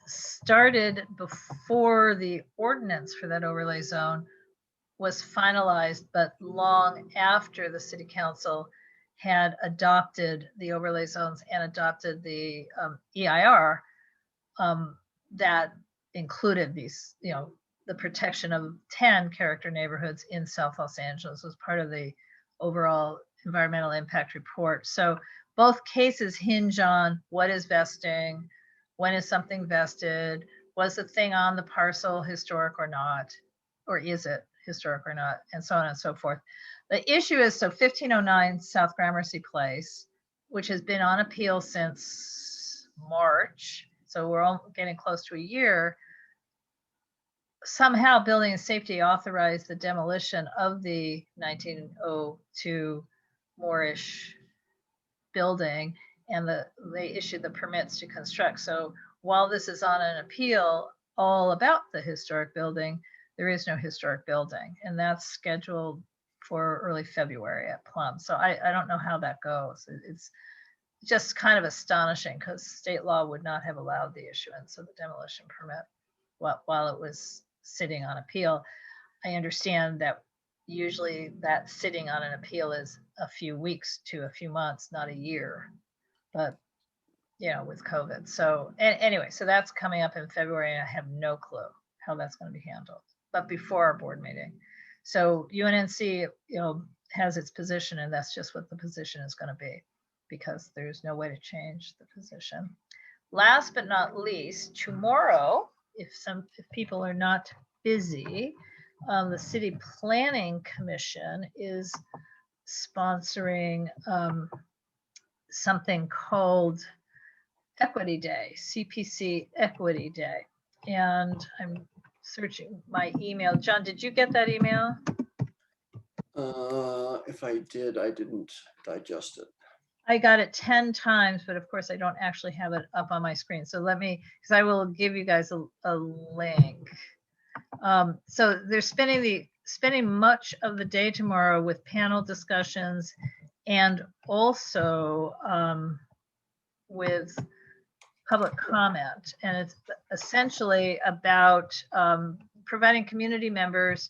started before the ordinance for that overlay zone was finalized, but long after the City Council had adopted the overlay zones and adopted the EIR that included these, the protection of 10 character neighborhoods in South Los Angeles was part of the overall environmental impact report. So both cases hinge on what is vesting, when is something vested, was the thing on the parcel historic or not, or is it historic or not, and so on and so forth. The issue is, so 1509 South Gramercy Place, which has been on appeal since March, so we're all getting close to a year. Somehow Building and Safety authorized the demolition of the 1902 Moorish building, and they issued the permits to construct. So while this is on an appeal all about the historic building, there is no historic building, and that's scheduled for early February at Plum. So I don't know how that goes. It's just kind of astonishing because state law would not have allowed the issuance of the demolition permit while it was sitting on appeal. I understand that usually that sitting on an appeal is a few weeks to a few months, not a year, but with COVID. So anyway, so that's coming up in February, and I have no clue how that's going to be handled, but before our board meeting. So UNNC, has its position, and that's just what the position is going to be, because there's no way to change the position. Last but not least, tomorrow, if people are not busy, the City Planning Commission is sponsoring something called Equity Day, CPC Equity Day. And I'm searching my email. John, did you get that email? If I did, I didn't digest it. I got it 10 times, but of course I don't actually have it up on my screen. So let me, because I will give you guys a link. So they're spending much of the day tomorrow with panel discussions, and also with public comment. And it's essentially about providing community members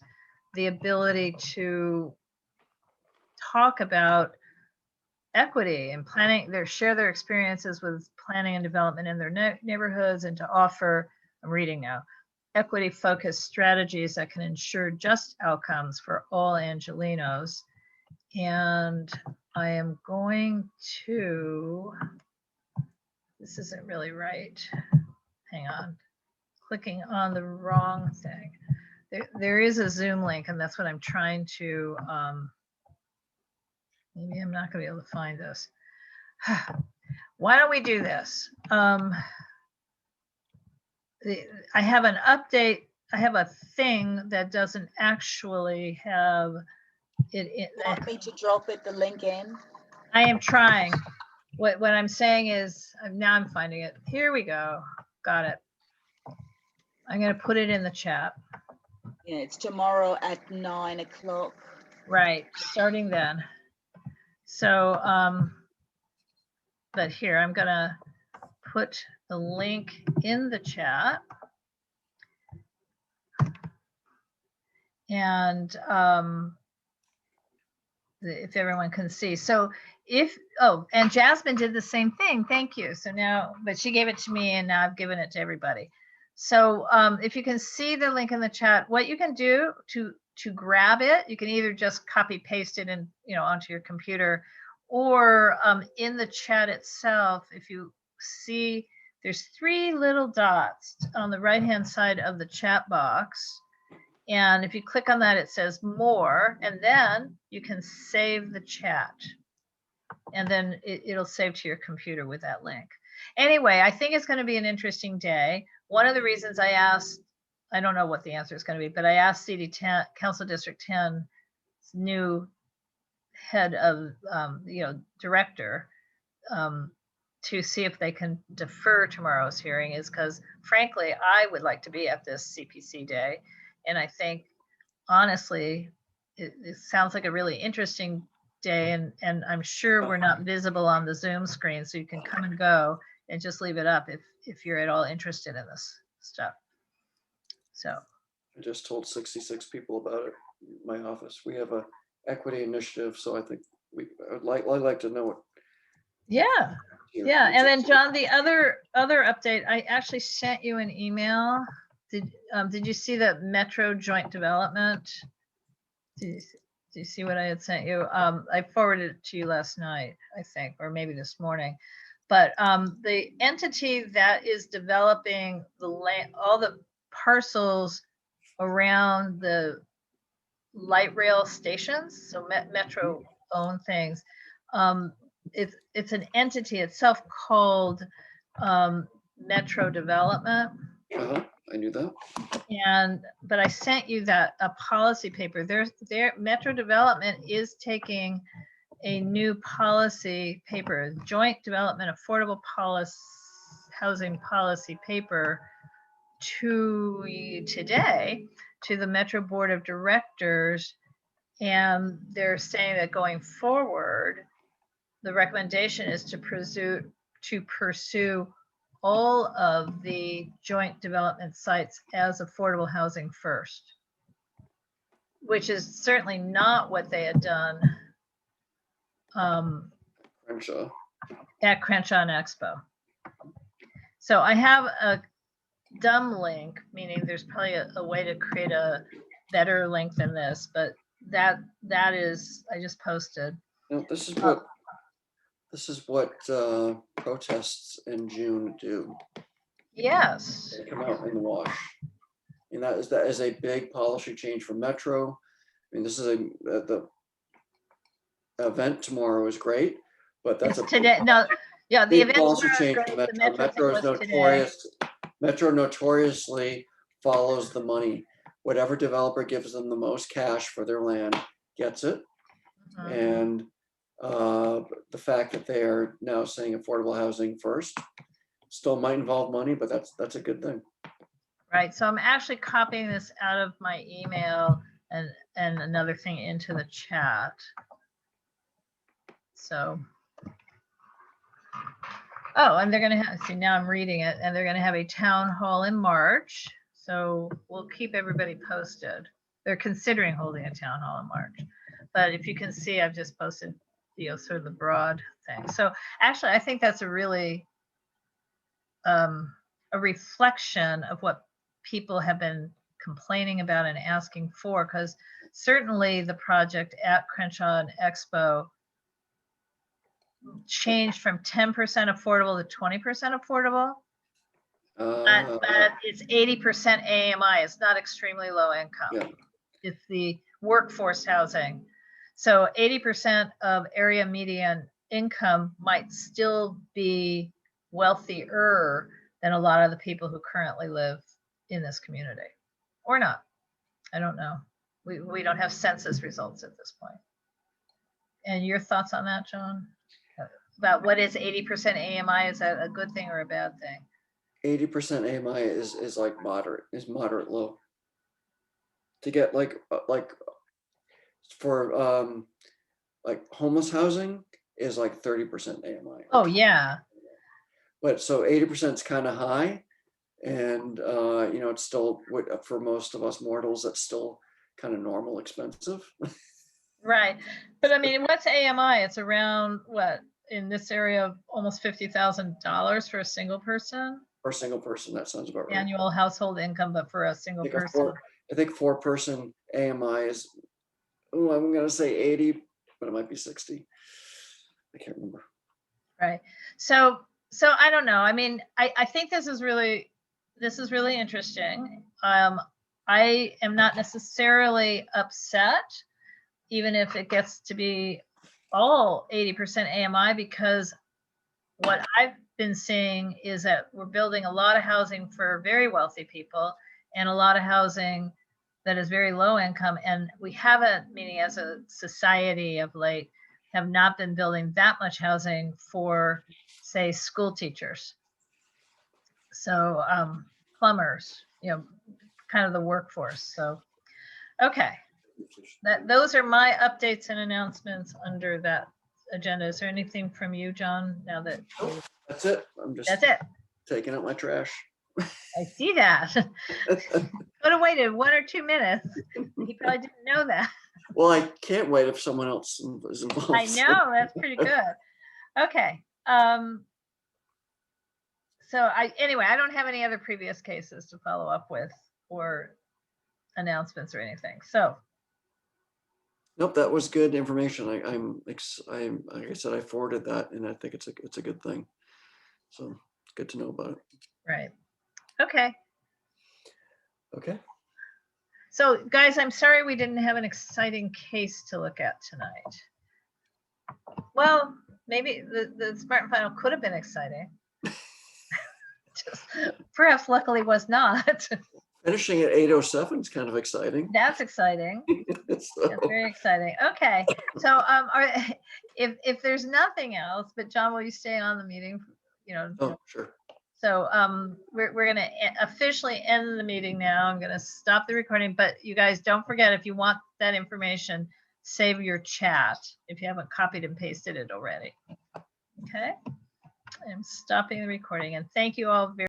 the ability to talk about equity and planning, share their experiences with planning and development in their neighborhoods, and to offer, I'm reading now, equity-focused strategies that can ensure just outcomes for all Angelenos. And I am going to, this isn't really right. Hang on, clicking on the wrong thing. There is a Zoom link, and that's what I'm trying to, maybe I'm not gonna be able to find this. why don't we do this? I have an update. I have a thing that doesn't actually have it. You want me to drop the link in? I am trying. What I'm saying is, now I'm finding it. Here we go. Got it. I'm going to put it in the chat. Yeah, it's tomorrow at 9 o'clock. Right, starting then. So, but here, I'm going to put the link in the chat. And if everyone can see. So and Jasmine did the same thing. Thank you. So now, but she gave it to me and now I've given it to everybody. So if you can see the link in the chat, what you can do to grab it, you can either just copy paste it in, onto your computer, or in the chat itself, if you see, there's 3 little dots on the right-hand side of the chat box. And if you click on that, it says more, and then you can save the chat. And then it'll save to your computer with that link. Anyway, I think it's going to be an interesting day. One of the reasons I asked, I don't know what the answer is going to be, but I asked CD10, Council District 10's new head of, director, to see if they can defer tomorrow's hearing, is because, frankly, I would like to be at this CPC day. And I think, honestly, it sounds like a really interesting day, and I'm sure we're not visible on the Zoom screen, so you can come and go and just leave it up if you're at all interested in this stuff. So I just told 66 people about it in my office. We have a equity initiative, so I think I'd like to know what. Yeah. Yeah, and then John, the other update, I actually sent you an email. Did you see the Metro joint development? Do you see what I had sent you? I forwarded it to you last night, I think, or maybe this morning. But the entity that is developing the land, all the parcels around the light rail stations, so Metro own things. It's an entity itself called Metro Development. I knew that. But I sent you a policy paper. Their Metro Development is taking a new policy paper, joint development affordable housing policy paper, today to the Metro Board of Directors. And they're saying that going forward, the recommendation is to pursue all of the joint development sites as affordable housing first, which is certainly not what they had done at Crenshaw and Expo. So I have a dumb link, meaning there's probably a way to create a better link than this, but that is, I just posted. No, this is what protests in June do. Yes. They come out in the wash. And that is a big policy change for Metro. I mean, this is the event tomorrow is great, but that's today. No, yeah, the event policy change for Metro. Metro notoriously follows the money. Whatever developer gives them the most cash for their land gets it. Mm-hmm. And the fact that they are now saying affordable housing first still might involve money, but that's a good thing. Right. So I'm actually copying this out of my email and another thing into the chat. So, and they're going to have, see, now I'm reading it, and they're going to have a town hall in March. So we'll keep everybody posted. They're considering holding a town hall in March. But if you can see, I've just posted, sort of the broad thing. So actually, I think that's a really a reflection of what people have been complaining about and asking for, because certainly the project at Crenshaw and Expo changed from 10% affordable to 20% affordable. But it's 80% AMI. It's not extremely low income. Yeah. It's the workforce housing. So 80% of area median income might still be wealthier than a lot of the people who currently live in this community, or not. I don't know. We don't have census results at this point. And your thoughts on that, John? About what is 80% AMI? Is that a good thing or a bad thing? 80% AMI is like moderate low. To get like for like homeless housing is like 30% AMI. Oh yeah. But so 80% is kind of high, and you know, it's still, for most of us mortals, that's still kind of normal expensive. Right. But I mean, what's AMI? It's around what in this area, almost $50,000 for a single person. For a single person, that sounds about right. Annual household income, but for a single I think person. I think 4-person AMI is, oh, I'm gonna say 80, but it might be 60. I can't remember. Right. So I don't know. I mean, I think this is really interesting. I am not necessarily upset, even if it gets to be all 80% AMI, because what I've been seeing is that we're building a lot of housing for very wealthy people and a lot of housing that is very low income. And we haven't, meaning as a society of late, have not been building that much housing for, say, school teachers. So plumbers, you know, kind of the workforce. So, okay. Those are my updates and announcements under that agenda. Is there anything from you, John, now that? That's it. I'm just That's it. taking out my trash. I see that. Could have waited 1 or 2 minutes. He probably didn't know that. Well, I can't wait if someone else is involved. I know, that's pretty good. Okay. So anyway, I don't have any other previous cases to follow up with or announcements or anything. So. Nope, that was good information. I'm like I said, I forwarded that, and I think it's a good thing. So it's good to know about it. Right. Okay. Okay. So guys, I'm sorry we didn't have an exciting case to look at tonight. Well, maybe the Smart and Final could have been exciting. Just, perhaps luckily was not. Finishing at 8:07 is kind of exciting. That's exciting. That's very exciting. Okay. So if there's nothing else, but John, will you stay on the meeting? You know. Oh, sure. So we're going to officially end the meeting now. I'm going to stop the recording, but you guys don't forget, if you want that information, save your chat if you haven't copied and pasted it already. Okay. I'm stopping the recording, and thank you all very